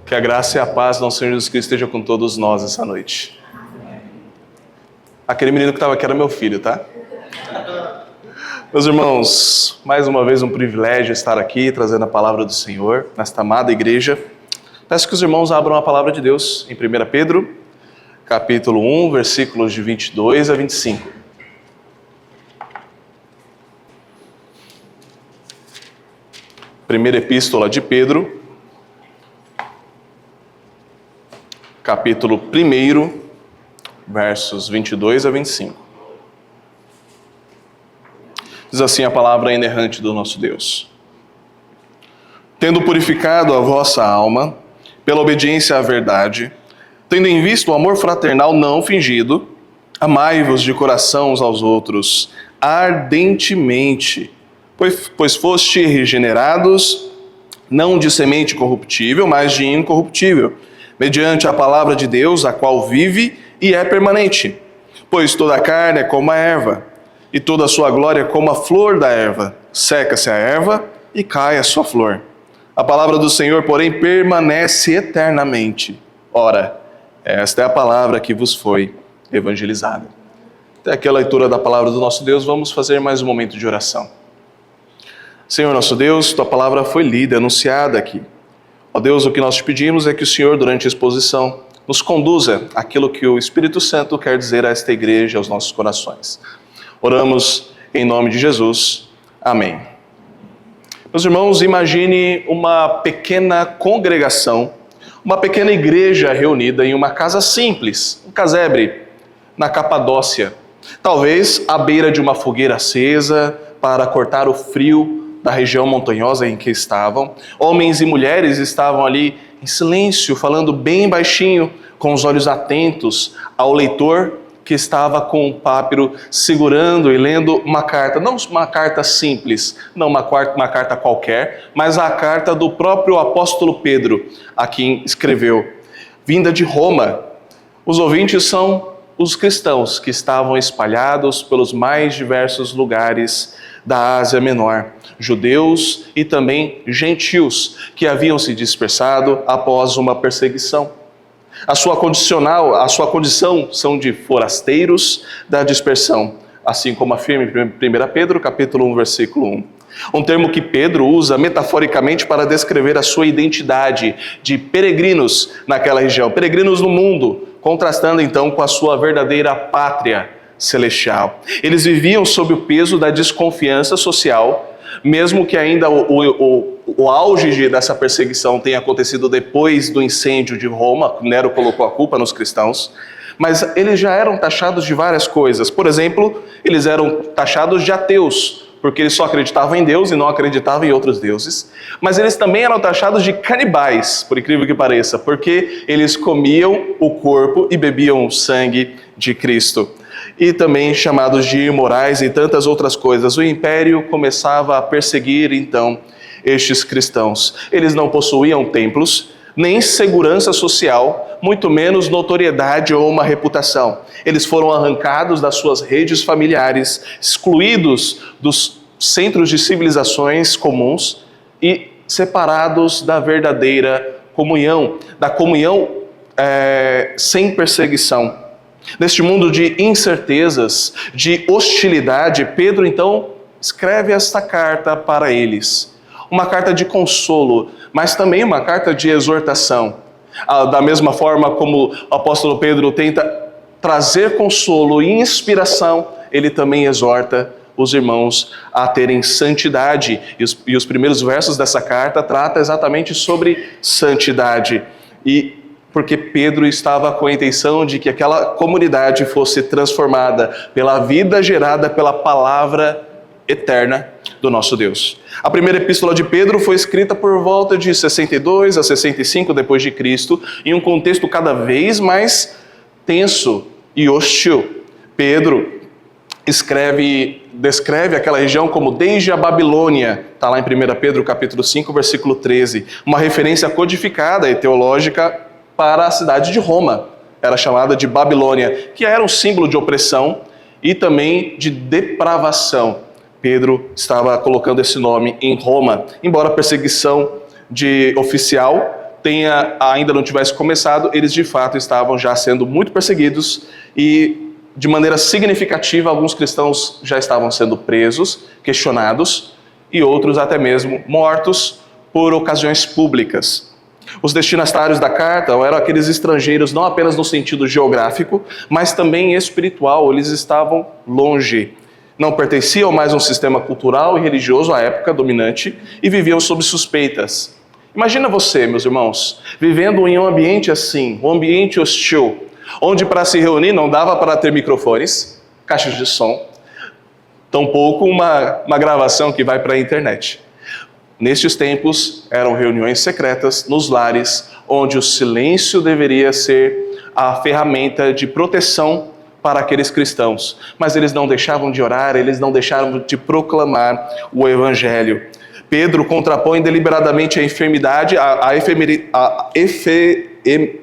Que a graça e a paz do nosso Senhor Jesus Cristo esteja com todos nós essa noite. Aquele menino que estava aqui era meu filho, tá? Meus irmãos, mais uma vez um privilégio estar aqui trazendo a palavra do Senhor nesta amada igreja. Peço que os irmãos abram a palavra de Deus em 1 Pedro, capítulo 1, versículos de 22 a 25. Primeira epístola de Pedro, capítulo 1, versos 22 a 25. Diz assim a palavra inerrante do nosso Deus. Tendo purificado a vossa alma, pela obediência à verdade, tendo em vista o amor fraternal não fingido, amai-vos de coração uns aos outros, ardentemente, pois foste regenerados, não de semente corruptível, mas de incorruptível, mediante a palavra de Deus, a qual vive e é permanente. Pois toda a carne é como a erva, e toda a sua glória é como a flor da erva. Seca-se a erva e cai a sua flor. A palavra do Senhor, porém, permanece eternamente. Ora, esta é a palavra que vos foi evangelizada. Até aqui a leitura da palavra do nosso Deus, vamos fazer mais um momento de oração. Senhor nosso Deus, tua palavra foi lida, anunciada aqui. Ó Deus, o que nós te pedimos é que o Senhor, durante a exposição, nos conduza àquilo que o Espírito Santo quer dizer a esta igreja, aos nossos corações. Oramos em nome de Jesus. Amém. Meus irmãos, imagine uma pequena congregação, uma pequena igreja reunida em uma casa simples, um casebre, na Capadócia. Talvez à beira de uma fogueira acesa para cortar o frio da região montanhosa em que estavam. Homens e mulheres estavam ali em silêncio, falando bem baixinho, com os olhos atentos ao leitor que estava com um pápiro segurando e lendo uma carta, não uma carta simples, não uma carta qualquer, mas a carta do próprio apóstolo Pedro, a quem escreveu, vinda de Roma. Os ouvintes são os cristãos que estavam espalhados pelos mais diversos lugares da Ásia Menor, judeus e também gentios que haviam se dispersado após uma perseguição. A sua condição são de forasteiros da dispersão, assim como afirma em 1 Pedro, capítulo 1, versículo 1. Um termo que Pedro usa metaforicamente para descrever a sua identidade de peregrinos naquela região, peregrinos no mundo, contrastando então com a sua verdadeira pátria celestial. Eles viviam sob o peso da desconfiança social, mesmo que ainda o auge dessa perseguição tenha acontecido depois do incêndio de Roma. Nero colocou a culpa nos cristãos, mas eles já eram taxados de várias coisas. Por exemplo, eles eram taxados de ateus, porque eles só acreditavam em Deus e não acreditavam em outros deuses. Mas eles também eram taxados de canibais, por incrível que pareça, porque eles comiam o corpo e bebiam o sangue de Cristo. E também chamados de imorais e tantas outras coisas. O império começava a perseguir, então, estes cristãos. Eles não possuíam templos, nem segurança social, muito menos notoriedade ou uma reputação. Eles foram arrancados das suas redes familiares, excluídos dos centros de civilizações comuns e separados da verdadeira comunhão, da comunhão sem perseguição. Neste mundo de incertezas, de hostilidade, Pedro então escreve esta carta para eles. Uma carta de consolo, mas também uma carta de exortação. Da mesma forma como o apóstolo Pedro tenta trazer consolo e inspiração, ele também exorta os irmãos a terem santidade. E os primeiros versos dessa carta tratam exatamente sobre santidade. Porque Pedro estava com a intenção de que aquela comunidade fosse transformada pela vida gerada pela palavra eterna do nosso Deus. A primeira epístola de Pedro foi escrita por volta de 62 a 65 depois de Cristo, em um contexto cada vez tenso e hostil. Pedro descreve aquela região como desde a Babilônia, está lá em 1 Pedro capítulo 5, versículo 13, uma referência codificada e teológica para a cidade de Roma, era chamada de Babilônia, que era um símbolo de opressão e também de depravação. Pedro estava colocando esse nome em Roma, embora a perseguição oficial ainda não tivesse começado, eles de fato estavam já sendo muito perseguidos e, de maneira significativa, alguns cristãos já estavam sendo presos, questionados e outros até mesmo mortos por ocasiões públicas. Os destinatários da carta eram aqueles estrangeiros não apenas no sentido geográfico, mas também espiritual. Eles estavam longe, não pertenciam mais a um sistema cultural e religioso à época dominante e viviam sob suspeitas. Imagina você, meus irmãos, vivendo em um ambiente assim, um ambiente hostil, onde para se reunir não dava para ter microfones, caixas de som, tampouco uma gravação que vai para a internet. Nestes tempos, eram reuniões secretas nos lares, onde o silêncio deveria ser a ferramenta de proteção para aqueles cristãos. Mas eles não deixavam de orar, eles não deixaram de proclamar o Evangelho. Pedro contrapõe deliberadamente a enfermidade, a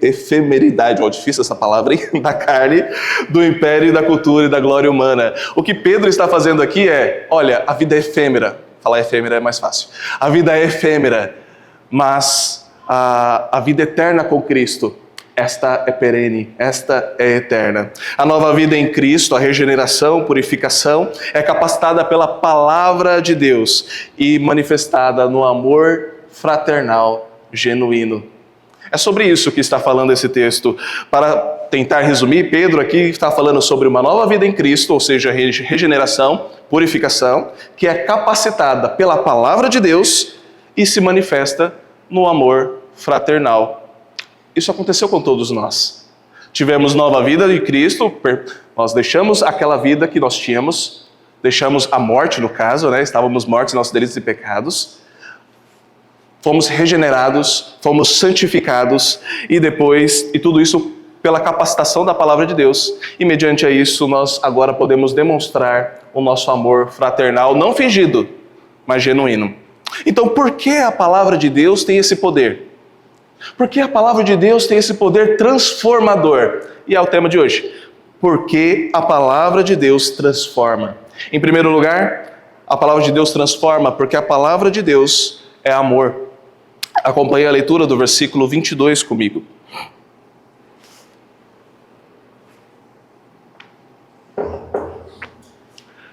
efemeridade, difícil essa palavra, hein? Da carne, do império, da cultura e da glória humana. O que Pedro está fazendo aqui é, olha, a vida é efêmera. Falar efêmera é mais fácil. A vida é efêmera, mas a vida eterna com Cristo, esta é perene, esta é eterna. A nova vida em Cristo, a regeneração, purificação, é capacitada pela palavra de Deus e manifestada no amor fraternal genuíno. É sobre isso que está falando esse texto. Para tentar resumir, Pedro aqui está falando sobre uma nova vida em Cristo, ou seja, regeneração, purificação, que é capacitada pela palavra de Deus e se manifesta no amor fraternal. Isso aconteceu com todos nós. Tivemos nova vida em Cristo, nós deixamos aquela vida que nós tínhamos, deixamos a morte no caso, estávamos mortos em nossos delitos e pecados, fomos regenerados, fomos santificados e tudo isso pela capacitação da palavra de Deus. E mediante a isso nós agora podemos demonstrar o nosso amor fraternal, não fingido, mas genuíno. Então por que a palavra de Deus tem esse poder? Por que a palavra de Deus tem esse poder transformador? E é o tema de hoje. Porque a palavra de Deus transforma. Em primeiro lugar, a palavra de Deus transforma porque a palavra de Deus é amor. Acompanhe a leitura do versículo 22 comigo.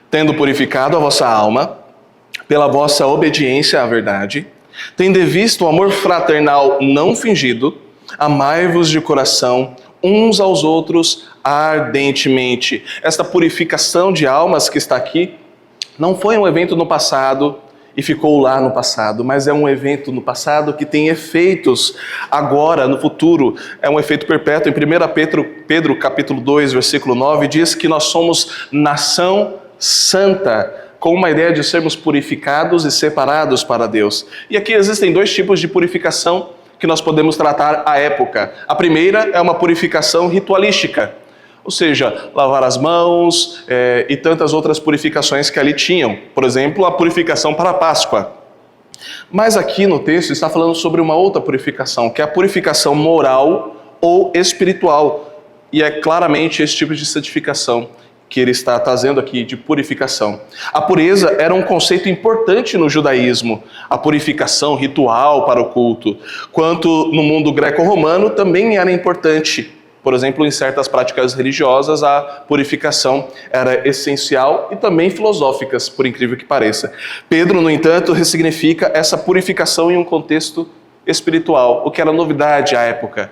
Tendo purificado a vossa alma, pela vossa obediência à verdade, tende visto o amor fraternal não fingido, amai-vos de coração uns aos outros ardentemente. Esta purificação de almas que está aqui não foi um evento no passado e ficou lá no passado, mas é um evento no passado que tem efeitos agora, no futuro. É um efeito perpétuo. Em 1 Pedro capítulo 2, versículo 9, diz que nós somos nação santa, com uma ideia de sermos purificados e separados para Deus. E aqui existem dois tipos de purificação que nós podemos tratar à época. A primeira é uma purificação ritualística, ou seja, lavar as mãos e tantas outras purificações que ali tinham. Por exemplo, a purificação para a Páscoa. Mas aqui no texto está falando sobre uma outra purificação, que é a purificação moral ou espiritual. E é claramente esse tipo de santificação que ele está trazendo aqui, de purificação. A pureza era um conceito importante no judaísmo, a purificação ritual para o culto, quanto no mundo greco-romano também era importante. Por exemplo, em certas práticas religiosas, a purificação era essencial e também filosóficas, por incrível que pareça. Pedro, no entanto, ressignifica essa purificação em um contexto espiritual, o que era novidade à época.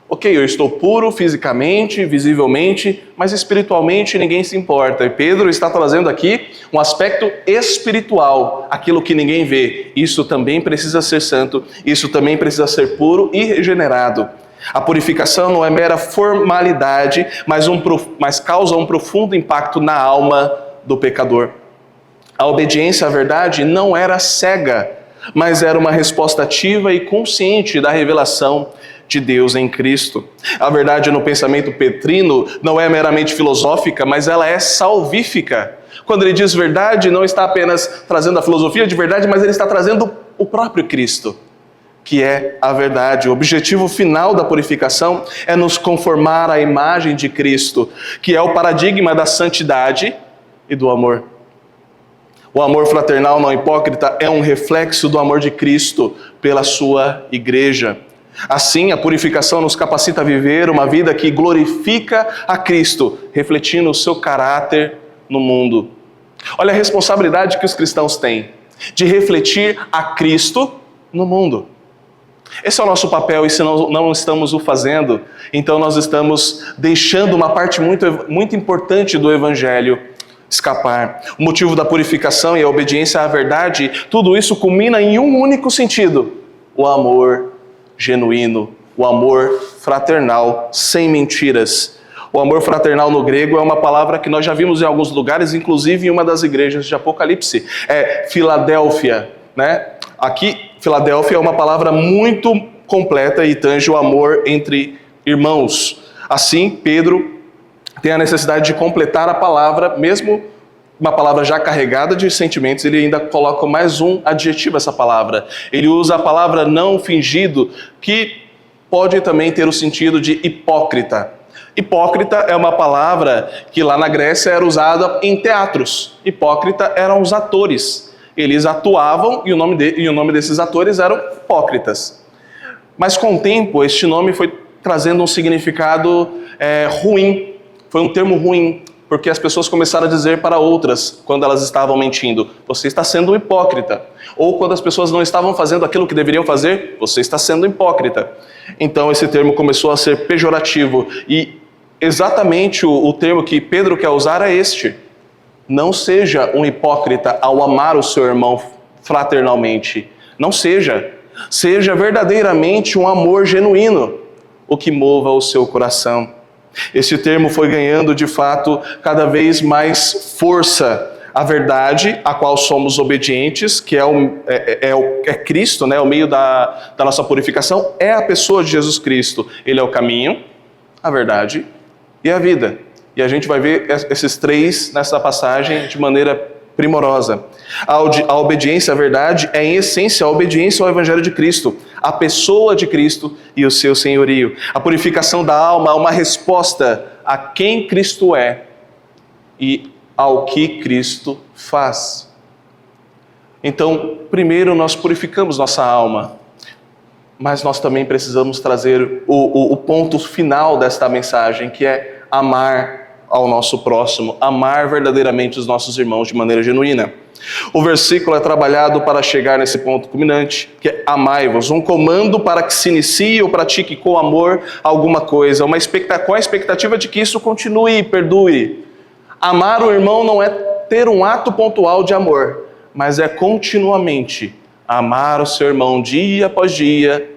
Ok, eu estou puro fisicamente, visivelmente, mas espiritualmente ninguém se importa. E Pedro está trazendo aqui um aspecto espiritual, aquilo que ninguém vê. Isso também precisa ser santo, isso também precisa ser puro e regenerado. A purificação não é mera formalidade, mas causa um profundo impacto na alma do pecador. A obediência à verdade não era cega, mas era uma resposta ativa e consciente da revelação de Deus em Cristo. A verdade no pensamento petrino não é meramente filosófica, mas ela é salvífica. Quando ele diz verdade, não está apenas trazendo a filosofia de verdade, mas ele está trazendo o próprio Cristo, que é a verdade. O objetivo final da purificação é nos conformar à imagem de Cristo, que é o paradigma da santidade e do amor. O amor fraternal não hipócrita é um reflexo do amor de Cristo pela sua igreja. Assim, a purificação nos capacita a viver uma vida que glorifica a Cristo, refletindo o seu caráter no mundo. Olha a responsabilidade que os cristãos têm de refletir a Cristo no mundo. Esse é o nosso papel, e se não estamos o fazendo, então nós estamos deixando uma parte muito importante do Evangelho escapar. O motivo da purificação e a obediência à verdade, tudo isso culmina em um único sentido: o amor genuíno, o amor fraternal, sem mentiras. O amor fraternal no grego é uma palavra que nós já vimos em alguns lugares, inclusive em uma das igrejas de Apocalipse. É Filadélfia, né? Aqui, Filadélfia é uma palavra muito completa e tange o amor entre irmãos. Assim, Pedro tem a necessidade de completar a palavra, mesmo uma palavra já carregada de sentimentos, ele ainda coloca mais um adjetivo a essa palavra. Ele usa a palavra não fingido, que pode também ter o sentido de hipócrita. Hipócrita é uma palavra que lá na Grécia era usada em teatros. Hipócrita eram os atores. Eles atuavam e o nome desses atores eram hipócritas. Mas com o tempo, este nome foi trazendo um significado ruim. Foi um termo ruim, porque as pessoas começaram a dizer para outras, quando elas estavam mentindo: você está sendo um hipócrita. Ou quando as pessoas não estavam fazendo aquilo que deveriam fazer: você está sendo hipócrita. Então esse termo começou a ser pejorativo, e exatamente o termo que Pedro quer usar é este: não seja um hipócrita ao amar o seu irmão fraternalmente. Não seja. Seja verdadeiramente um amor genuíno, o que mova o seu coração. Esse termo foi ganhando, de fato, cada vez mais força. A verdade a qual somos obedientes, que é Cristo, né? O meio da nossa purificação, é a pessoa de Jesus Cristo. Ele é o caminho, a verdade e a vida. E a gente vai ver esses três nessa passagem de maneira primorosa. A obediência à verdade é, em essência, a obediência ao Evangelho de Cristo, a pessoa de Cristo e o seu senhorio. A purificação da alma é uma resposta a quem Cristo é e ao que Cristo faz. Então, primeiro nós purificamos nossa alma, mas nós também precisamos trazer o ponto final desta mensagem, que é amar ao nosso próximo, amar verdadeiramente os nossos irmãos de maneira genuína. O versículo é trabalhado para chegar nesse ponto culminante, que é amai-vos, um comando para que se inicie ou pratique com amor alguma coisa, com a expectativa de que isso continue e perdure. Amar o irmão não é ter um ato pontual de amor, mas é continuamente amar o seu irmão dia após dia,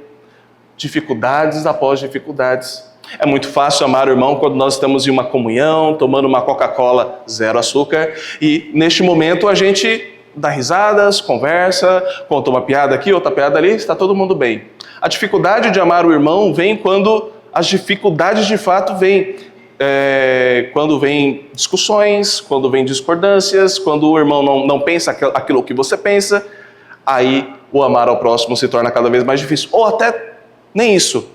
dificuldades após dificuldades. É muito fácil amar o irmão quando nós estamos em uma comunhão, tomando uma Coca-Cola 0 açúcar, e neste momento a gente dá risadas, conversa, conta uma piada aqui, outra piada ali, está todo mundo bem. A dificuldade de amar o irmão vem quando as dificuldades de fato vêm. Quando vem discussões, quando vem discordâncias, quando o irmão não pensa aquilo que você pensa, aí o amar ao próximo se torna cada vez mais difícil. Ou até nem isso.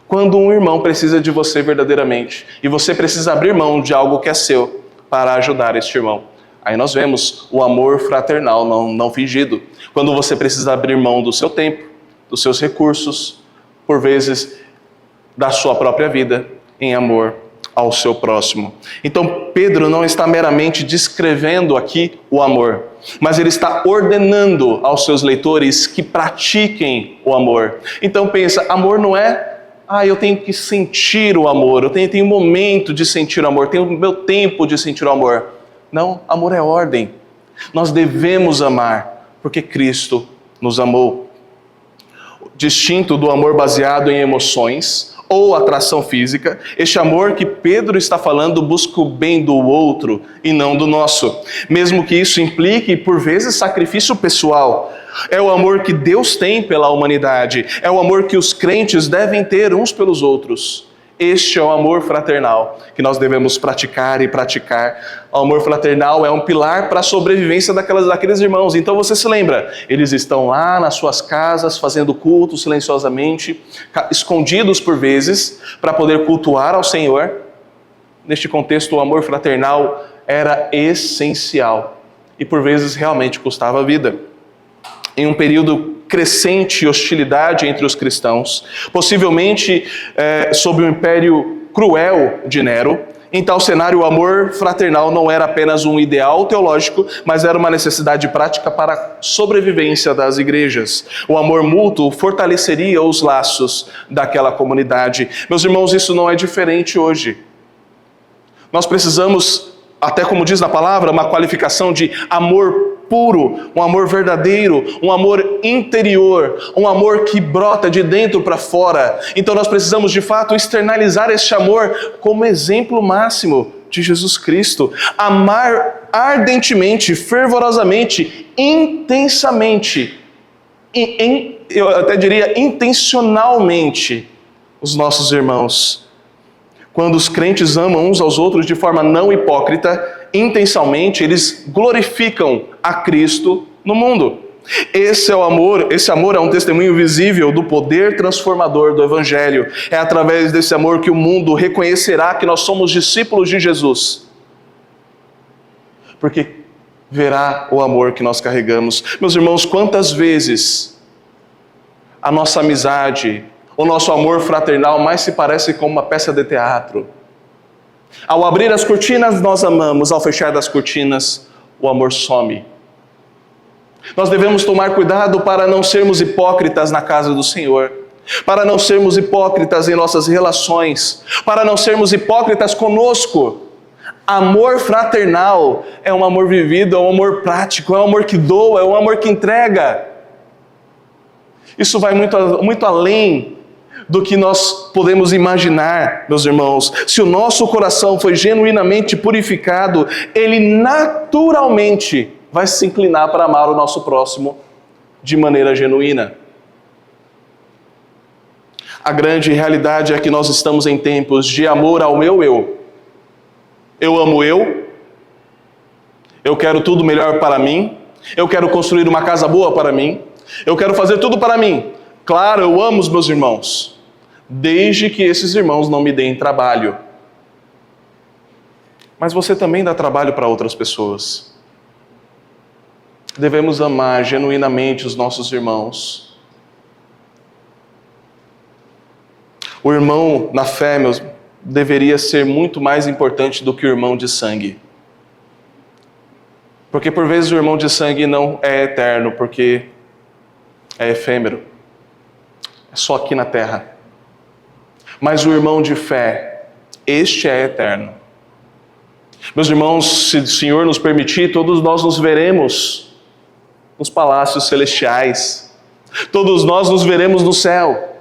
Quando um irmão precisa de você verdadeiramente e você precisa abrir mão de algo que é seu para ajudar este irmão. Aí nós vemos o amor fraternal não fingido. Quando você precisa abrir mão do seu tempo, dos seus recursos, por vezes da sua própria vida, em amor ao seu próximo. Então Pedro não está meramente descrevendo aqui o amor, mas ele está ordenando aos seus leitores que pratiquem o amor. Então pensa, amor não é eu tenho que sentir o amor, eu tenho um momento de sentir o amor, tenho o meu tempo de sentir o amor. Não, amor é ordem. Nós devemos amar, porque Cristo nos amou. Distinto do amor baseado em emoções ou atração física, este amor que Pedro está falando busca o bem do outro e não do nosso. Mesmo que isso implique, por vezes, sacrifício pessoal. É o amor que Deus tem pela humanidade. É o amor que os crentes devem ter uns pelos outros. Este é o amor fraternal que nós devemos praticar e praticar. O amor fraternal é um pilar para a sobrevivência daqueles irmãos. Então você se lembra, eles estão lá nas suas casas fazendo culto silenciosamente, escondidos por vezes, para poder cultuar ao Senhor. Neste contexto, o amor fraternal era essencial e por vezes realmente custava a vida. Em um período crescente hostilidade entre os cristãos, possivelmente sob o império cruel de Nero. Em tal cenário, o amor fraternal não era apenas um ideal teológico, mas era uma necessidade prática para a sobrevivência das igrejas. O amor mútuo fortaleceria os laços daquela comunidade. Meus irmãos, isso não é diferente hoje. Nós precisamos, até como diz na palavra, uma qualificação de amor puro, um amor verdadeiro, um amor interior, um amor que brota de dentro para fora. Então nós precisamos de fato externalizar este amor como exemplo máximo de Jesus Cristo. Amar ardentemente, fervorosamente, intensamente, eu até diria intencionalmente, os nossos irmãos. Quando os crentes amam uns aos outros de forma não hipócrita, intensamente, eles glorificam a Cristo no mundo. Esse amor é um testemunho visível do poder transformador do Evangelho. É através desse amor que o mundo reconhecerá que nós somos discípulos de Jesus. Porque verá o amor que nós carregamos. Meus irmãos, quantas vezes a nossa amizade, o nosso amor fraternal mais se parece com uma peça de teatro. Ao abrir as cortinas, nós amamos. Ao fechar das cortinas, o amor some. Nós devemos tomar cuidado para não sermos hipócritas na casa do Senhor, para não sermos hipócritas em nossas relações, para não sermos hipócritas conosco. Amor fraternal é um amor vivido, é um amor prático, é um amor que doa, é um amor que entrega. Isso vai muito além do que nós podemos imaginar, meus irmãos. Se o nosso coração foi genuinamente purificado, ele naturalmente vai se inclinar para amar o nosso próximo de maneira genuína. A grande realidade é que nós estamos em tempos de amor ao meu eu. Eu amo eu quero tudo melhor para mim, eu quero construir uma casa boa para mim, eu quero fazer tudo para mim. Claro, eu amo os meus irmãos, desde que esses irmãos não me deem trabalho. Mas você também dá trabalho para outras pessoas. Devemos amar genuinamente os nossos irmãos. O irmão na fé, meus, deveria ser muito mais importante do que o irmão de sangue. Porque por vezes o irmão de sangue não é eterno, porque é efêmero. É só aqui na terra. Mas o irmão de fé, este é eterno. Meus irmãos, se o Senhor nos permitir, todos nós nos veremos nos palácios celestiais. Todos nós nos veremos no céu.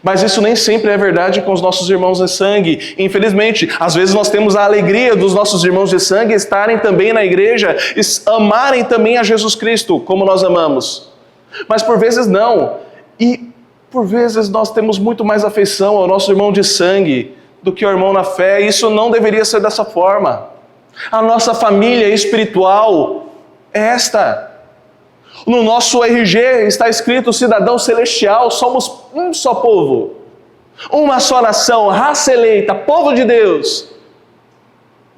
Mas isso nem sempre é verdade com os nossos irmãos de sangue. Infelizmente, às vezes nós temos a alegria dos nossos irmãos de sangue estarem também na igreja, amarem também a Jesus Cristo, como nós amamos. Mas por vezes não. E por vezes nós temos muito mais afeição ao nosso irmão de sangue do que ao irmão na fé. Isso não deveria ser dessa forma. A nossa família espiritual é esta. No nosso RG está escrito cidadão celestial, somos um só povo, uma só nação, raça eleita, povo de Deus.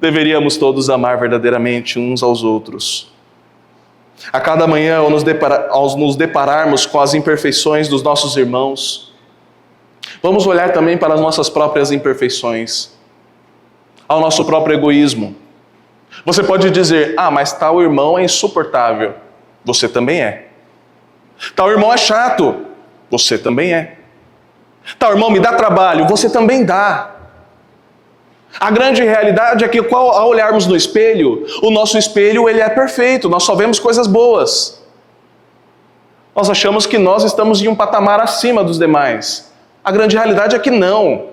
Deveríamos todos amar verdadeiramente uns aos outros. A cada manhã, ao nos depararmos com as imperfeições dos nossos irmãos, vamos olhar também para as nossas próprias imperfeições, ao nosso próprio egoísmo. Você pode dizer, mas tal irmão é insuportável. Você também é. Tal irmão é chato. Você também é. Tal irmão me dá trabalho. Você também dá. A grande realidade é que ao olharmos no espelho, o nosso espelho ele é perfeito. Nós só vemos coisas boas. Nós achamos que nós estamos em um patamar acima dos demais. A grande realidade é que não.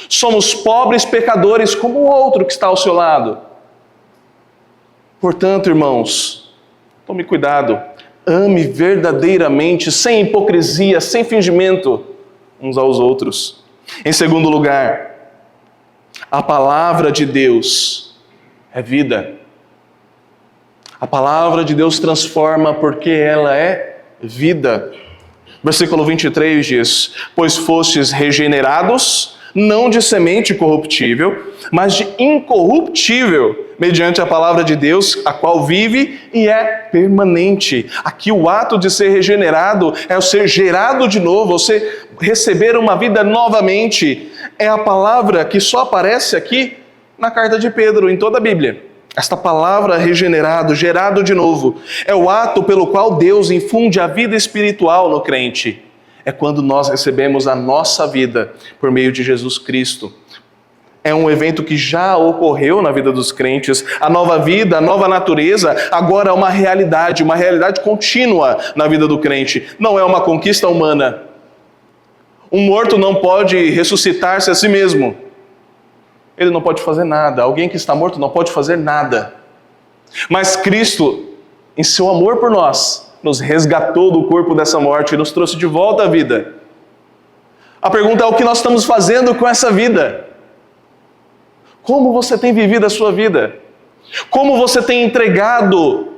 Somos pobres pecadores como o outro que está ao seu lado. Portanto, irmãos, tome cuidado, ame verdadeiramente, sem hipocrisia, sem fingimento, uns aos outros. Em segundo lugar, a palavra de Deus é vida. A palavra de Deus transforma porque ela é vida. Versículo 23 diz, pois fostes regenerados, não de semente corruptível, mas de incorruptível, mediante a palavra de Deus, a qual vive e é permanente. Aqui o ato de ser regenerado é o ser gerado de novo, você receber uma vida novamente. É a palavra que só aparece aqui na carta de Pedro, em toda a Bíblia. Esta palavra regenerado, gerado de novo, é o ato pelo qual Deus infunde a vida espiritual no crente. É quando nós recebemos a nossa vida por meio de Jesus Cristo. É um evento que já ocorreu na vida dos crentes. A nova vida, a nova natureza, agora é uma realidade contínua na vida do crente. Não é uma conquista humana. Um morto não pode ressuscitar-se a si mesmo. Ele não pode fazer nada. Alguém que está morto não pode fazer nada. Mas Cristo, em seu amor por nós, nos resgatou do corpo dessa morte e nos trouxe de volta à vida. A pergunta é o que nós estamos fazendo com essa vida? Como você tem vivido a sua vida? Como você tem entregado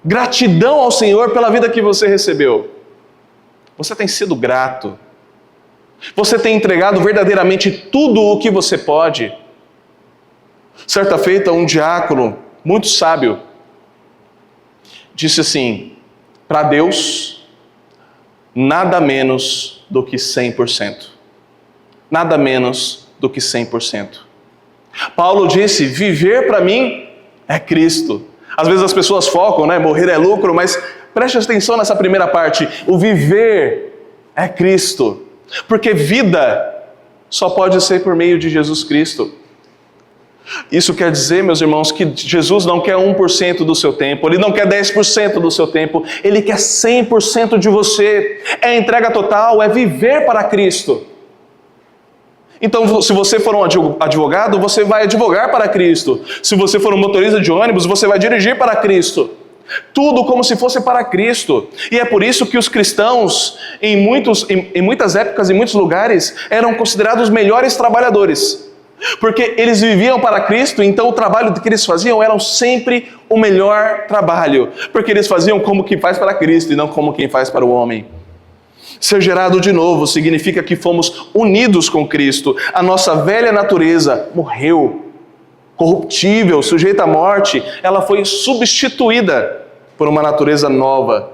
gratidão ao Senhor pela vida que você recebeu? Você tem sido grato? Você tem entregado verdadeiramente tudo o que você pode? Certa feita, um diácono muito sábio disse assim: para Deus, nada menos do que 100%. Nada menos do que 100%. Paulo disse: viver para mim é Cristo. Às vezes as pessoas focam, morrer é lucro, mas preste atenção nessa primeira parte. O viver é Cristo. Porque vida só pode ser por meio de Jesus Cristo. Isso quer dizer, meus irmãos, que Jesus não quer 1% do seu tempo, Ele não quer 10% do seu tempo, Ele quer 100% de você. É entrega total, é viver para Cristo. Então, se você for um advogado, você vai advogar para Cristo. Se você for um motorista de ônibus, você vai dirigir para Cristo. Tudo como se fosse para Cristo. E é por isso que os cristãos, em muitas épocas, em muitos lugares, eram considerados os melhores trabalhadores. Porque eles viviam para Cristo, então o trabalho que eles faziam era sempre o melhor trabalho. Porque eles faziam como quem faz para Cristo e não como quem faz para o homem. Ser gerado de novo significa que fomos unidos com Cristo. A nossa velha natureza morreu, corruptível, sujeita à morte. Ela foi substituída por uma natureza nova,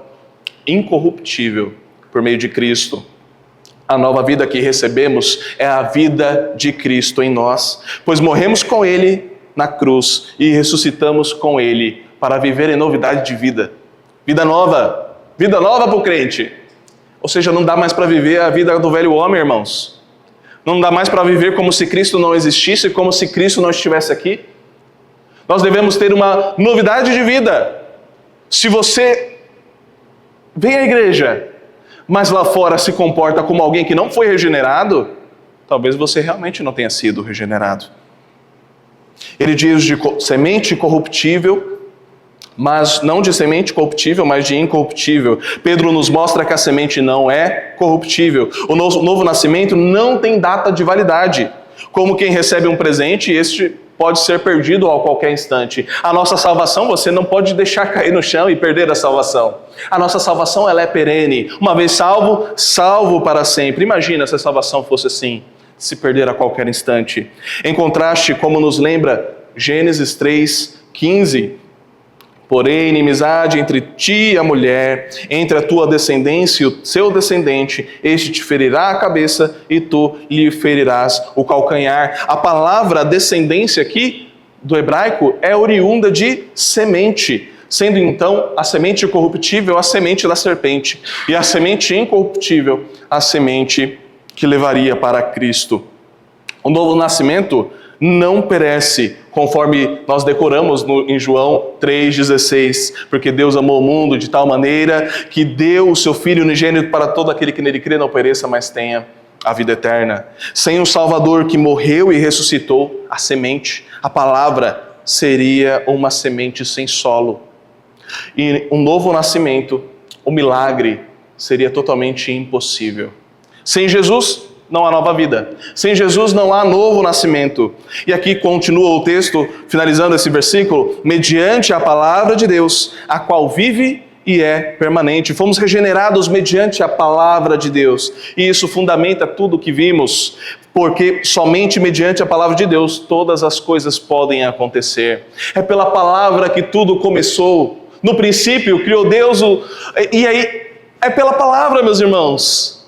incorruptível, por meio de Cristo. A nova vida que recebemos é a vida de Cristo em nós, pois morremos com Ele na cruz e ressuscitamos com Ele para viver em novidade de vida. Vida nova para o crente. Ou seja, não dá mais para viver a vida do velho homem, irmãos. Não dá mais para viver como se Cristo não existisse, como se Cristo não estivesse aqui. Nós devemos ter uma novidade de vida. Se você vem à igreja, mas lá fora se comporta como alguém que não foi regenerado, talvez você realmente não tenha sido regenerado. Ele diz de semente corruptível, mas não de semente corruptível, mas de incorruptível. Pedro nos mostra que a semente não é corruptível. O novo nascimento não tem data de validade. Como quem recebe um presente, este pode ser perdido a qualquer instante. A nossa salvação, você não pode deixar cair no chão e perder a salvação. A nossa salvação, ela é perene. Uma vez salvo, salvo para sempre. Imagina se a salvação fosse assim, se perder a qualquer instante. Em contraste, como nos lembra Gênesis 3:15, porém, inimizade entre ti e a mulher, entre a tua descendência e o seu descendente, este te ferirá a cabeça e tu lhe ferirás o calcanhar. A palavra descendência aqui, do hebraico, é oriunda de semente, sendo então a semente corruptível a semente da serpente, e a semente incorruptível a semente que levaria para Cristo. O novo nascimento não perece, conforme nós decoramos em João 3,16, porque Deus amou o mundo de tal maneira que deu o seu Filho unigênito para todo aquele que nele crê não pereça, mas tenha a vida eterna. Sem um Salvador que morreu e ressuscitou, a semente, a palavra, seria uma semente sem solo. E um novo nascimento, o milagre, seria totalmente impossível. Sem Jesus, não há nova vida. Sem Jesus não há novo nascimento. E aqui continua o texto, finalizando esse versículo, mediante a palavra de Deus, a qual vive e é permanente. Fomos regenerados mediante a palavra de Deus. E isso fundamenta tudo o que vimos, porque somente mediante a palavra de Deus todas as coisas podem acontecer. É pela palavra que tudo começou. No princípio criou Deus, e aí é pela palavra, meus irmãos.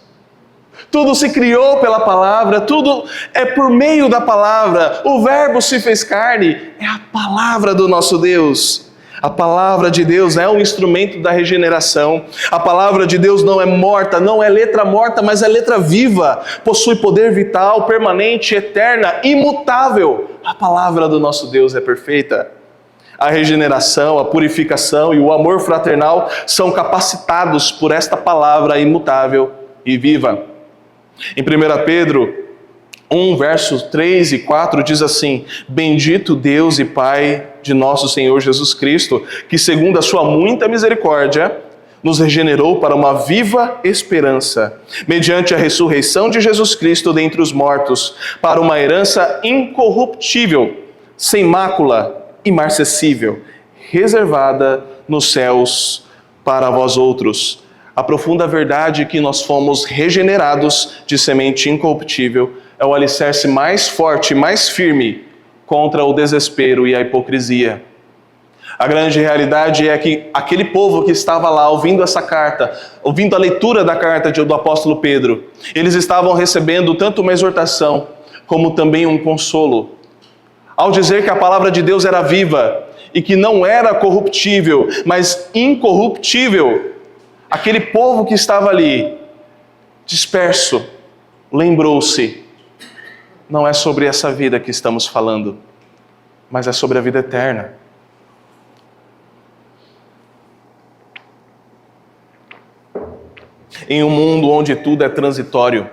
Tudo se criou pela palavra, tudo é por meio da palavra. O Verbo se fez carne, é a palavra do nosso Deus. A palavra de Deus é um instrumento da regeneração. A palavra de Deus não é morta, não é letra morta, mas é letra viva. Possui poder vital, permanente, eterna, imutável. A palavra do nosso Deus é perfeita. A regeneração, a purificação e o amor fraternal são capacitados por esta palavra imutável e viva. Em 1 Pedro 1, versos 3 e 4 diz assim: Bendito Deus e Pai de nosso Senhor Jesus Cristo, que segundo a sua muita misericórdia, nos regenerou para uma viva esperança, mediante a ressurreição de Jesus Cristo dentre os mortos, para uma herança incorruptível, sem mácula, imarcessível, reservada nos céus para vós outros. A profunda verdade que nós fomos regenerados de semente incorruptível é o alicerce mais forte, mais firme contra o desespero e a hipocrisia. A grande realidade é que aquele povo que estava lá ouvindo essa carta, ouvindo a leitura da carta do apóstolo Pedro, eles estavam recebendo tanto uma exortação como também um consolo. Ao dizer que a palavra de Deus era viva e que não era corruptível, mas incorruptível, aquele povo que estava ali, disperso, lembrou-se, não é sobre essa vida que estamos falando, mas é sobre a vida eterna. Em um mundo onde tudo é transitório,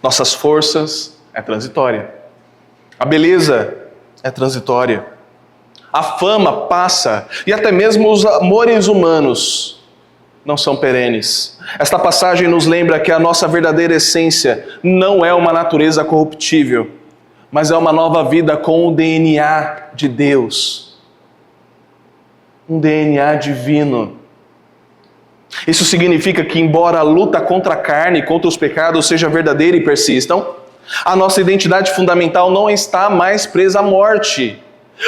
nossas forças é transitória, a beleza é transitória, a fama passa e até mesmo os amores humanos não são perenes. Esta passagem nos lembra que a nossa verdadeira essência não é uma natureza corruptível, mas é uma nova vida com o DNA de Deus, um DNA divino. Isso significa que, embora a luta contra a carne e contra os pecados seja verdadeira e persistam, a nossa identidade fundamental não está mais presa à morte.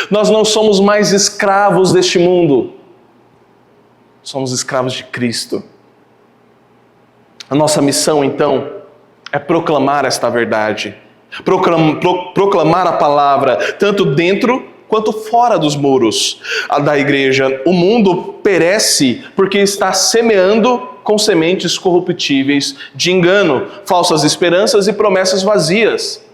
Nós não somos mais escravos deste mundo. Somos escravos de Cristo. A nossa missão, então, é proclamar esta verdade. Proclamar a palavra, tanto dentro quanto fora dos muros da igreja. O mundo perece porque está semeando com sementes corruptíveis de engano, falsas esperanças e promessas vazias.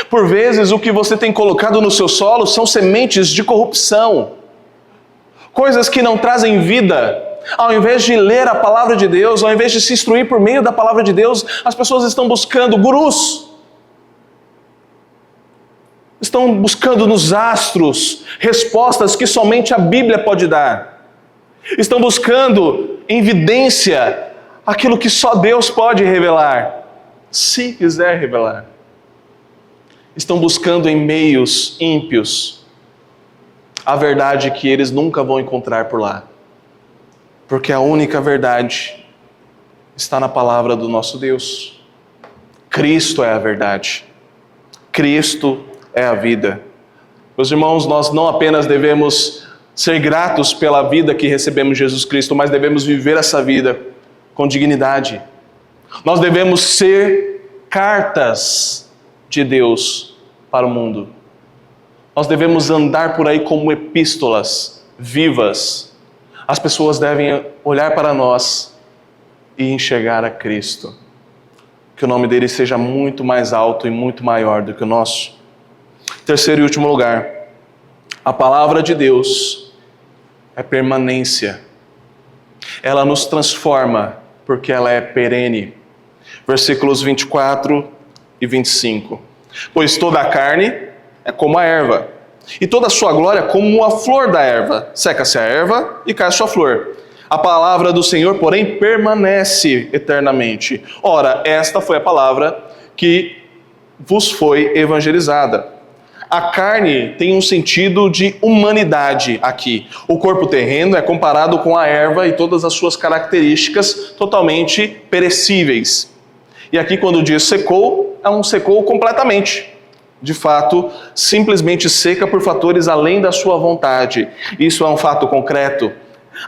Por vezes, o que você tem colocado no seu solo são sementes de corrupção. Coisas que não trazem vida. Ao invés de ler a palavra de Deus, ao invés de se instruir por meio da palavra de Deus, as pessoas estão buscando gurus. Estão buscando nos astros respostas que somente a Bíblia pode dar. Estão buscando em evidência aquilo que só Deus pode revelar, se quiser revelar. Estão buscando em meios ímpios a verdade que eles nunca vão encontrar por lá. Porque a única verdade está na palavra do nosso Deus. Cristo é a verdade. Cristo é a vida. Meus irmãos, nós não apenas devemos ser gratos pela vida que recebemos de Jesus Cristo, mas devemos viver essa vida com dignidade. Nós devemos ser cartas de Deus para o mundo. Nós devemos andar por aí como epístolas vivas. As pessoas devem olhar para nós e enxergar a Cristo. Que o nome dele seja muito mais alto e muito maior do que o nosso. Terceiro e último lugar, a palavra de Deus é permanência. Ela nos transforma porque ela é perene. Versículos 24 e 25. Pois toda a carne é como a erva, e toda a sua glória como a flor da erva. Seca-se a erva e cai a sua flor. A palavra do Senhor, porém, permanece eternamente. Ora, esta foi a palavra que vos foi evangelizada. A carne tem um sentido de humanidade aqui. O corpo terreno é comparado com a erva e todas as suas características totalmente perecíveis. E aqui quando diz secou, é um secou completamente. De fato, simplesmente seca por fatores além da sua vontade. Isso é um fato concreto.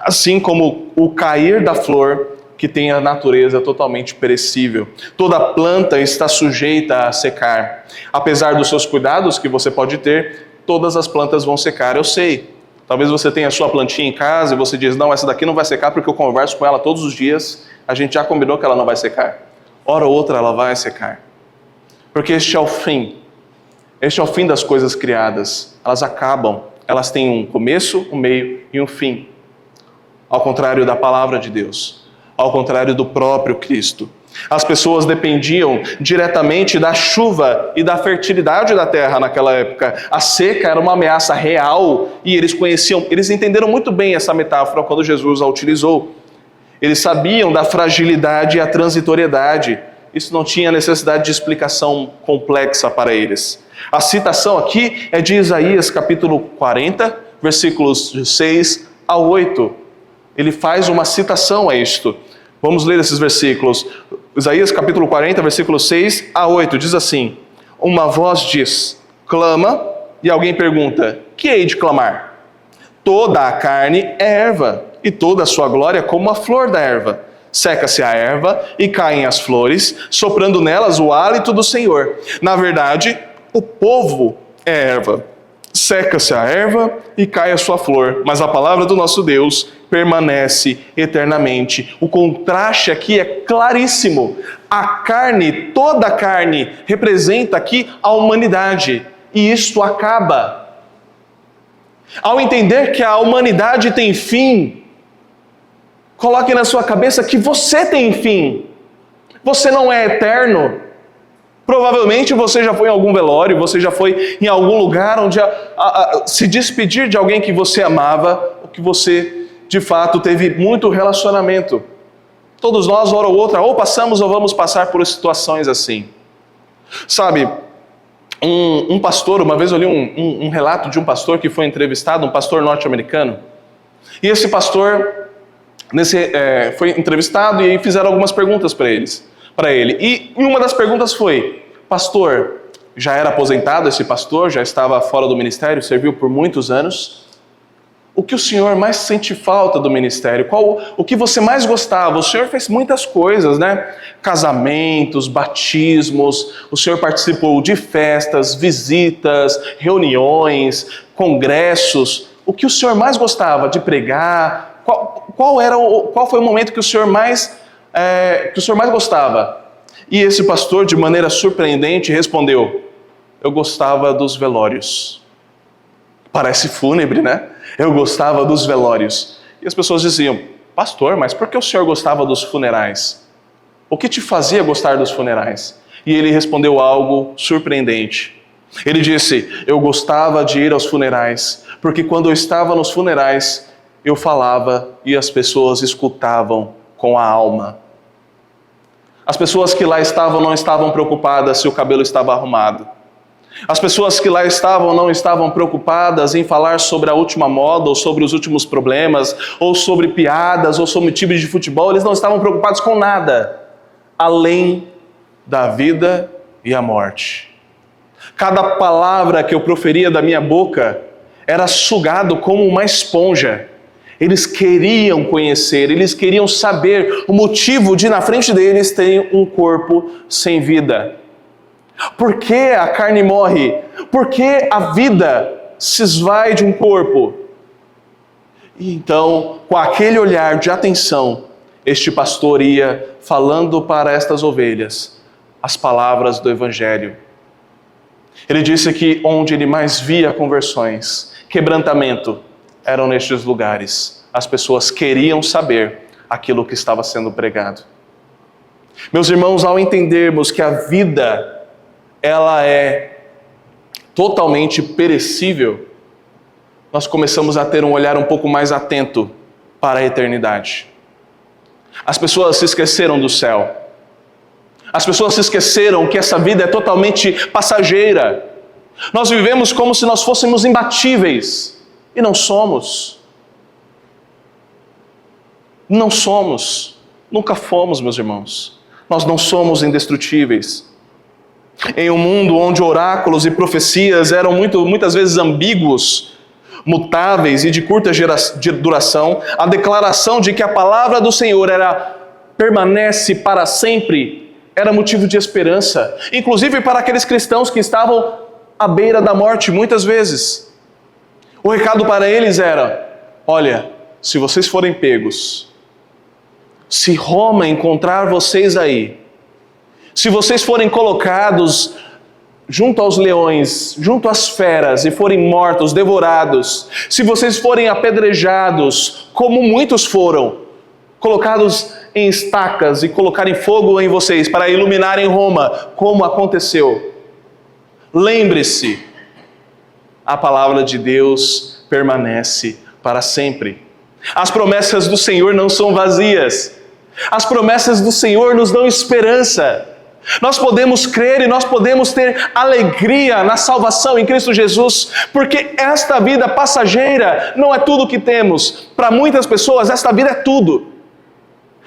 Assim como o cair da flor, que tem a natureza totalmente perecível. Toda planta está sujeita a secar. Apesar dos seus cuidados que você pode ter, todas as plantas vão secar, eu sei. Talvez você tenha a sua plantinha em casa e você diz, não, essa daqui não vai secar porque eu converso com ela todos os dias, a gente já combinou que ela não vai secar. Hora ou outra ela vai secar. Porque este é o fim. Este é o fim das coisas criadas. Elas acabam. Elas têm um começo, um meio e um fim. Ao contrário da palavra de Deus. Ao contrário do próprio Cristo. As pessoas dependiam diretamente da chuva e da fertilidade da terra naquela época. A seca era uma ameaça real e eles entenderam muito bem essa metáfora quando Jesus a utilizou. Eles sabiam da fragilidade e a transitoriedade. Isso não tinha necessidade de explicação complexa para eles. A citação aqui é de Isaías capítulo 40, versículos de 6 a 8. Ele faz uma citação a isto. Vamos ler esses versículos. Isaías capítulo 40, versículos 6 a 8, diz assim: uma voz diz, clama, e alguém pergunta, que hei de clamar? Toda a carne é erva, e toda a sua glória como a flor da erva. Seca-se a erva e caem as flores, soprando nelas o hálito do Senhor. Na verdade, o povo é erva. Seca-se a erva e cai a sua flor, mas a palavra do nosso Deus permanece eternamente. O contraste aqui é claríssimo. A carne, toda a carne, representa aqui a humanidade, e isto acaba. Ao entender que a humanidade tem fim, coloque na sua cabeça que você tem fim. Você não é eterno. Provavelmente você já foi em algum velório, você já foi em algum lugar onde se despedir de alguém que você amava, ou que você de fato teve muito relacionamento. Todos nós, hora ou outra, ou passamos ou vamos passar por situações assim. Sabe, um pastor, uma vez eu li um relato de um pastor que foi entrevistado, um pastor norte-americano, e esse pastor foi entrevistado e fizeram algumas perguntas para ele. E uma das perguntas foi, pastor, já era aposentado esse pastor, já estava fora do ministério, serviu por muitos anos. O que o senhor mais sente falta do ministério? O que você mais gostava? O senhor fez muitas coisas, né? Casamentos, batismos, o senhor participou de festas, visitas, reuniões, congressos. O que o senhor mais gostava de pregar? Qual foi o momento que o senhor mais gostava? E esse pastor, de maneira surpreendente, respondeu, eu gostava dos velórios. Parece fúnebre, né? Eu gostava dos velórios. E as pessoas diziam, pastor, mas por que o senhor gostava dos funerais? O que te fazia gostar dos funerais? E ele respondeu algo surpreendente. Ele disse, eu gostava de ir aos funerais, porque quando eu estava nos funerais, eu falava e as pessoas escutavam com a alma. As pessoas que lá estavam não estavam preocupadas se o cabelo estava arrumado. As pessoas que lá estavam não estavam preocupadas em falar sobre a última moda, ou sobre os últimos problemas, ou sobre piadas, ou sobre time de futebol. Eles não estavam preocupados com nada, além da vida e a morte. Cada palavra que eu proferia da minha boca era sugado como uma esponja. Eles queriam conhecer, eles queriam saber o motivo de na frente deles terem um corpo sem vida. Por que a carne morre? Por que a vida se esvai de um corpo? E então, com aquele olhar de atenção, este pastor ia falando para estas ovelhas as palavras do Evangelho. Ele disse que onde ele mais via conversões, quebrantamento, eram nestes lugares. As pessoas queriam saber aquilo que estava sendo pregado. Meus irmãos, ao entendermos que a vida ela é totalmente perecível, nós começamos a ter um olhar um pouco mais atento para a eternidade. As pessoas se esqueceram do céu. As pessoas se esqueceram que essa vida é totalmente passageira. Nós vivemos como se nós fôssemos imbatíveis, e não somos. Não somos, nunca fomos, meus irmãos. Nós não somos indestrutíveis. Em um mundo onde oráculos e profecias eram muitas vezes ambíguos, mutáveis e de curta duração, a declaração de que a palavra do Senhor permanece para sempre era motivo de esperança, inclusive para aqueles cristãos que estavam à beira da morte muitas vezes. O recado para eles era: olha, se vocês forem pegos, se Roma encontrar vocês aí, se vocês forem colocados junto aos leões, junto às feras e forem mortos, devorados, se vocês forem apedrejados, como muitos foram, colocados em estacas e colocarem fogo em vocês para iluminarem Roma, como aconteceu, lembre-se, a palavra de Deus permanece para sempre. As promessas do Senhor não são vazias. As promessas do Senhor nos dão esperança. Nós podemos crer e nós podemos ter alegria na salvação em Cristo Jesus, porque esta vida passageira não é tudo o que temos. Para muitas pessoas, esta vida é tudo.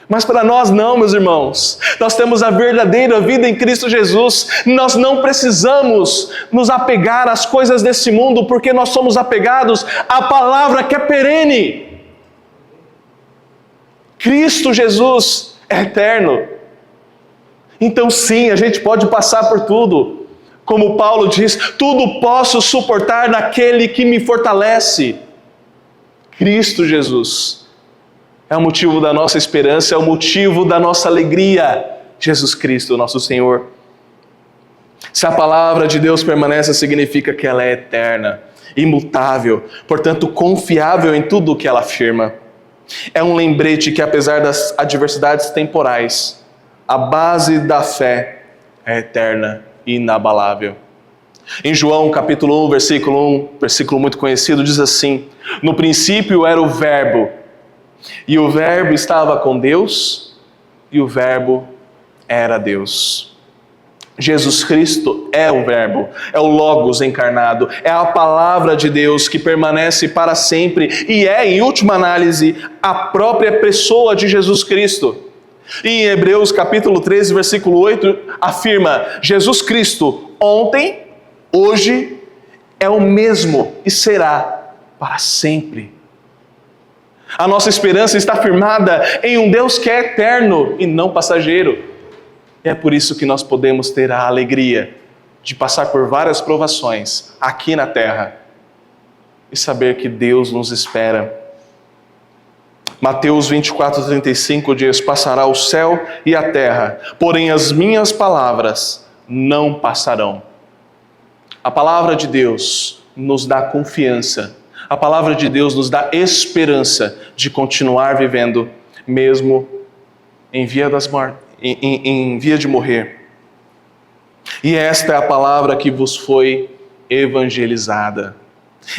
Mas para nós não, meus irmãos. Nós temos a verdadeira vida em Cristo Jesus. Nós não precisamos nos apegar às coisas desse mundo, porque nós somos apegados à palavra que é perene. Cristo Jesus é eterno. Então sim, a gente pode passar por tudo. Como Paulo diz, tudo posso suportar naquele que me fortalece. Cristo Jesus é o motivo da nossa esperança, é o motivo da nossa alegria. Jesus Cristo, nosso Senhor. Se a palavra de Deus permanece, significa que ela é eterna, imutável, portanto confiável em tudo o que ela afirma. É um lembrete que, apesar das adversidades temporais, a base da fé é eterna e inabalável. Em João capítulo 1, versículo muito conhecido, diz assim: no princípio era o Verbo, e o Verbo estava com Deus, e o Verbo era Deus. Jesus Cristo é o Verbo, é o Logos encarnado, é a palavra de Deus que permanece para sempre e é, em última análise, a própria pessoa de Jesus Cristo. E em Hebreus capítulo 13, versículo 8, afirma: Jesus Cristo ontem, hoje, é o mesmo e será para sempre. A nossa esperança está firmada em um Deus que é eterno e não passageiro. É por isso que nós podemos ter a alegria de passar por várias provações aqui na terra e saber que Deus nos espera. Mateus 24:35 diz: passará o céu e a terra, porém as minhas palavras não passarão. A palavra de Deus nos dá confiança, a palavra de Deus nos dá esperança de continuar vivendo, mesmo em via de morrer. E esta é a palavra que vos foi evangelizada.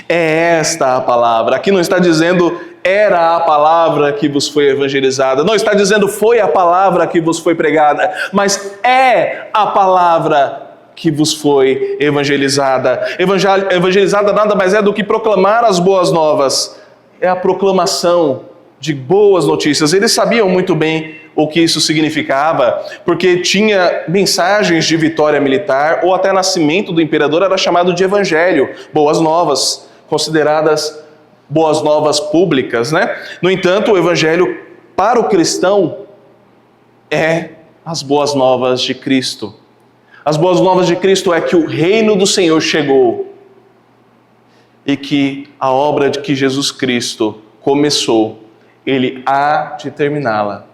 É esta a palavra. Aqui não está dizendo era a palavra que vos foi evangelizada. Não está dizendo foi a palavra que vos foi pregada. Mas é a palavra que vos foi evangelizada. Evangelizada nada mais é do que proclamar as boas novas. É a proclamação de boas notícias. Eles sabiam muito bem o que isso significava, porque tinha mensagens de vitória militar ou até nascimento do imperador, era chamado de evangelho, boas novas, consideradas boas novas públicas, né? No entanto, o evangelho para o cristão é as boas novas de Cristo. As boas novas de Cristo é que o reino do Senhor chegou e que a obra de que Jesus Cristo começou, Ele há de terminá-la.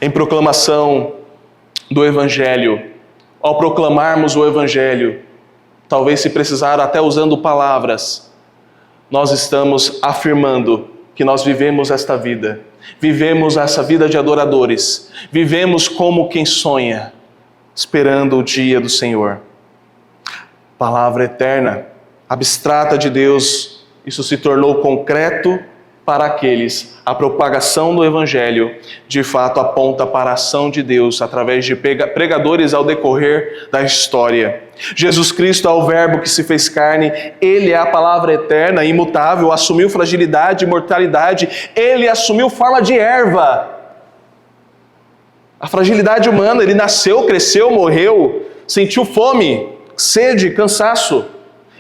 Em proclamação do Evangelho, ao proclamarmos o Evangelho, talvez se precisar até usando palavras, nós estamos afirmando que nós vivemos esta vida, vivemos essa vida de adoradores, vivemos como quem sonha, esperando o dia do Senhor. Palavra eterna, abstrata de Deus, isso se tornou concreto para aqueles, a propagação do Evangelho, de fato, aponta para a ação de Deus através de pregadores ao decorrer da história. Jesus Cristo é o Verbo que se fez carne, Ele é a palavra eterna, imutável, assumiu fragilidade e mortalidade, Ele assumiu forma de erva. A fragilidade humana, Ele nasceu, cresceu, morreu, sentiu fome, sede, cansaço.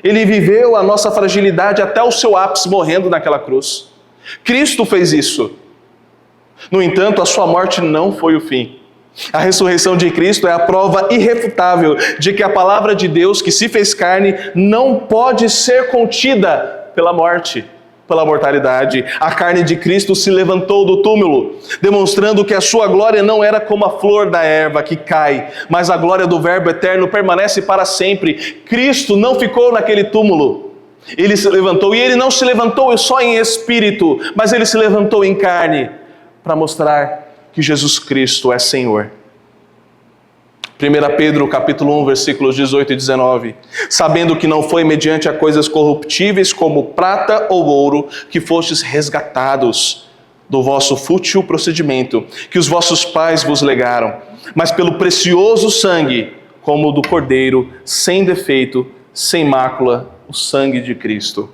Ele viveu a nossa fragilidade até o seu ápice, morrendo naquela cruz. Cristo fez isso. No entanto, a sua morte não foi o fim. A ressurreição de Cristo é a prova irrefutável de que a palavra de Deus, que se fez carne, não pode ser contida pela morte, pela mortalidade. A carne de Cristo se levantou do túmulo, demonstrando que a sua glória não era como a flor da erva que cai, mas a glória do Verbo eterno permanece para sempre. Cristo não ficou naquele túmulo. Ele se levantou, e Ele não se levantou só em espírito, mas Ele se levantou em carne, para mostrar que Jesus Cristo é Senhor. 1 Pedro capítulo 1, versículos 18 e 19. Sabendo que não foi mediante a coisas corruptíveis como prata ou ouro que fostes resgatados do vosso fútil procedimento, que os vossos pais vos legaram, mas pelo precioso sangue, como o do Cordeiro, sem defeito, sem mácula, o sangue de Cristo.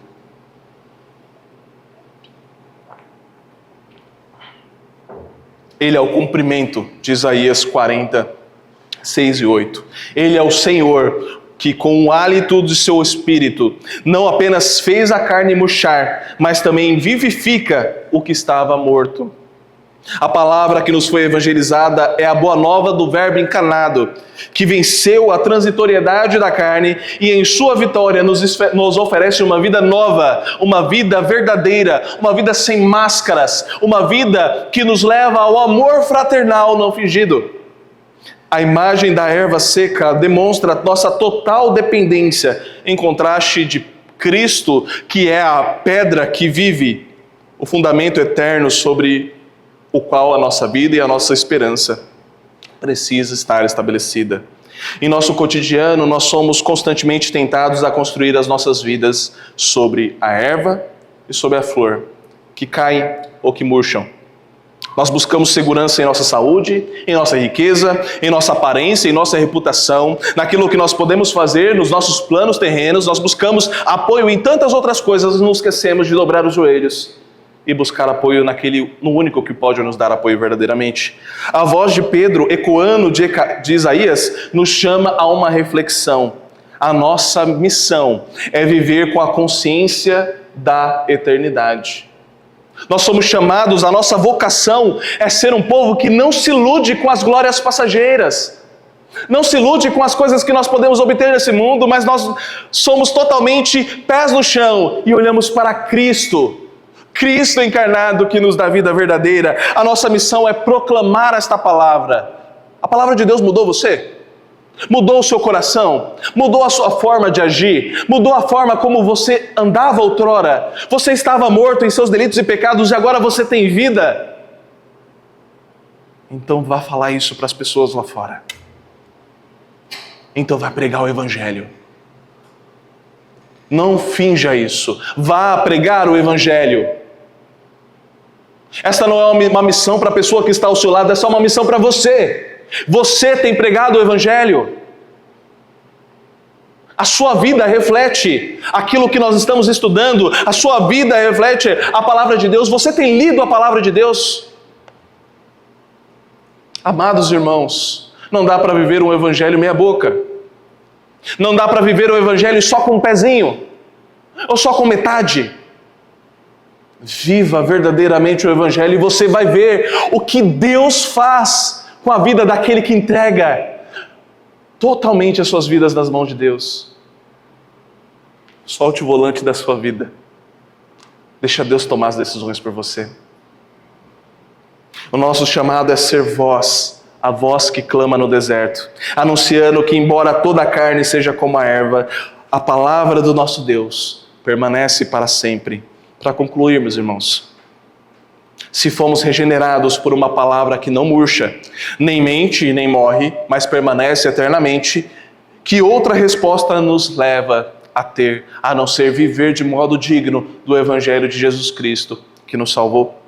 Ele é o cumprimento de Isaías 40, 6 e 8. Ele é o Senhor que, com o hálito de seu Espírito, não apenas fez a carne murchar, mas também vivifica o que estava morto. A palavra que nos foi evangelizada é a boa nova do Verbo encarnado, que venceu a transitoriedade da carne e em sua vitória nos oferece uma vida nova, uma vida verdadeira, uma vida sem máscaras, uma vida que nos leva ao amor fraternal não fingido. A imagem da erva seca demonstra nossa total dependência, em contraste de Cristo, que é a pedra que vive, o fundamento eterno sobre o qual a nossa vida e a nossa esperança precisa estar estabelecida. Em nosso cotidiano, nós somos constantemente tentados a construir as nossas vidas sobre a erva e sobre a flor, que caem ou que murcham. Nós buscamos segurança em nossa saúde, em nossa riqueza, em nossa aparência, em nossa reputação, naquilo que nós podemos fazer, nos nossos planos terrenos. Nós buscamos apoio em tantas outras coisas, nos esquecemos de dobrar os joelhos e buscar apoio no único que pode nos dar apoio verdadeiramente. A voz de Pedro, ecoando de Isaías, nos chama a uma reflexão. A nossa missão é viver com a consciência da eternidade. Nós somos chamados, a nossa vocação é ser um povo que não se ilude com as glórias passageiras. Não se ilude com as coisas que nós podemos obter nesse mundo, mas nós somos totalmente pés no chão e olhamos para Cristo. Cristo encarnado que nos dá vida verdadeira. A nossa missão é proclamar esta palavra. A palavra de Deus mudou você? Mudou o seu coração? Mudou a sua forma de agir? Mudou a forma como você andava outrora? Você estava morto em seus delitos e pecados e agora você tem vida? Então vá falar isso para as pessoas lá fora. Então vá pregar o Evangelho. Não finja isso. Vá pregar o Evangelho. Esta não é uma missão para a pessoa que está ao seu lado, essa é uma missão para você. Você tem pregado o Evangelho. A sua vida reflete aquilo que nós estamos estudando. A sua vida reflete a palavra de Deus. Você tem lido a palavra de Deus? Amados irmãos, não dá para viver um Evangelho meia boca. Não dá para viver o Evangelho só com um pezinho, ou só com metade. Viva verdadeiramente o Evangelho e você vai ver o que Deus faz com a vida daquele que entrega totalmente as suas vidas nas mãos de Deus. Solte o volante da sua vida. Deixa Deus tomar as decisões por você. O nosso chamado é ser voz, a voz que clama no deserto, anunciando que embora toda a carne seja como a erva, a palavra do nosso Deus permanece para sempre. Para concluir, meus irmãos, se fomos regenerados por uma palavra que não murcha, nem mente e nem morre, mas permanece eternamente, que outra resposta nos leva a ter, a não ser viver de modo digno do Evangelho de Jesus Cristo, que nos salvou.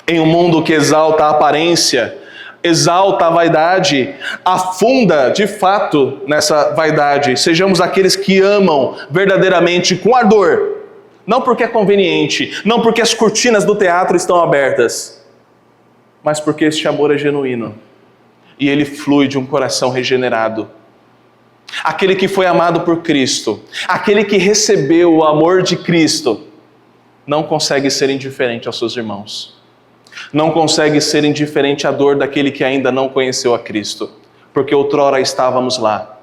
Em um mundo que exalta a aparência, exalta a vaidade, afunda de fato nessa vaidade. Sejamos aqueles que amam verdadeiramente com ardor, não porque é conveniente, não porque as cortinas do teatro estão abertas, mas porque este amor é genuíno e ele flui de um coração regenerado. Aquele que foi amado por Cristo, aquele que recebeu o amor de Cristo, não consegue ser indiferente aos seus irmãos. Não consegue ser indiferente à dor daquele que ainda não conheceu a Cristo. Porque outrora estávamos lá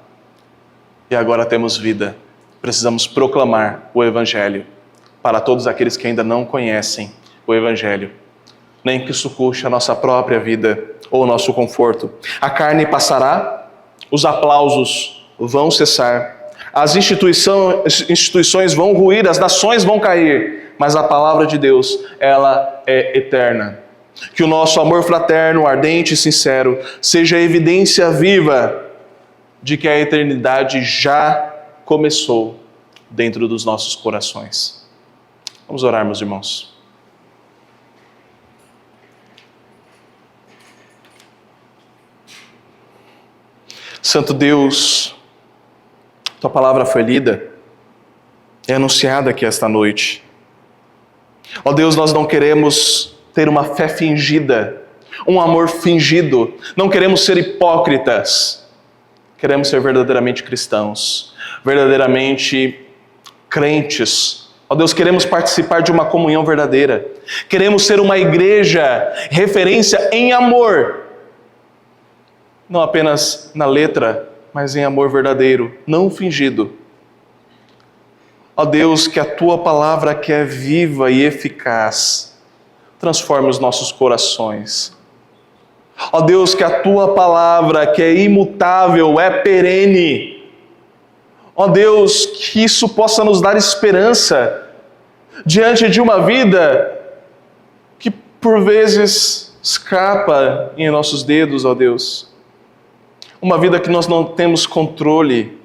e agora temos vida. Precisamos proclamar o Evangelho para todos aqueles que ainda não conhecem o Evangelho. Nem que isso custe a nossa própria vida ou o nosso conforto. A carne passará, os aplausos vão cessar, as instituições vão ruir, as nações vão cair, mas a palavra de Deus, ela é eterna. Que o nosso amor fraterno, ardente e sincero, seja a evidência viva de que a eternidade já começou dentro dos nossos corações. Vamos orar, meus irmãos. Santo Deus, Tua palavra foi lida, é anunciada aqui esta noite. Ó Deus, nós não queremos ter uma fé fingida, um amor fingido, não queremos ser hipócritas, queremos ser verdadeiramente cristãos, verdadeiramente crentes. Ó Deus, queremos participar de uma comunhão verdadeira, queremos ser uma igreja referência em amor, não apenas na letra, mas em amor verdadeiro, não fingido. Ó Deus, que a Tua palavra, que é viva e eficaz, transforme os nossos corações. Ó Deus, que a Tua palavra, que é imutável, é perene. Ó Deus, que isso possa nos dar esperança diante de uma vida que por vezes escapa em nossos dedos, ó Deus. Uma vida que nós não temos controle,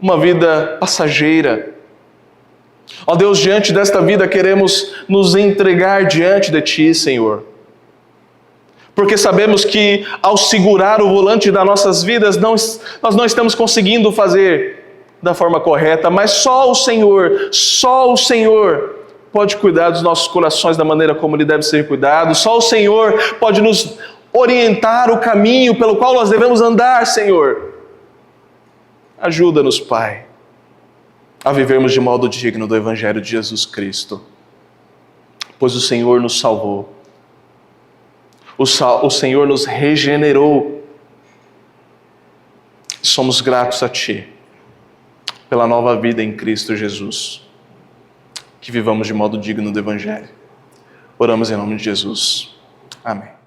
uma vida passageira. Ó Deus, diante desta vida queremos nos entregar diante de Ti, Senhor. Porque sabemos que ao segurar o volante das nossas vidas, nós não estamos conseguindo fazer da forma correta, mas só o Senhor pode cuidar dos nossos corações da maneira como Ele deve ser cuidado. Só o Senhor pode nos orientar o caminho pelo qual nós devemos andar, Senhor. Ajuda-nos, Pai, a vivermos de modo digno do Evangelho de Jesus Cristo, pois o Senhor nos salvou, o Senhor nos regenerou. Somos gratos a Ti pela nova vida em Cristo Jesus. Que vivamos de modo digno do Evangelho. Oramos em nome de Jesus. Amém.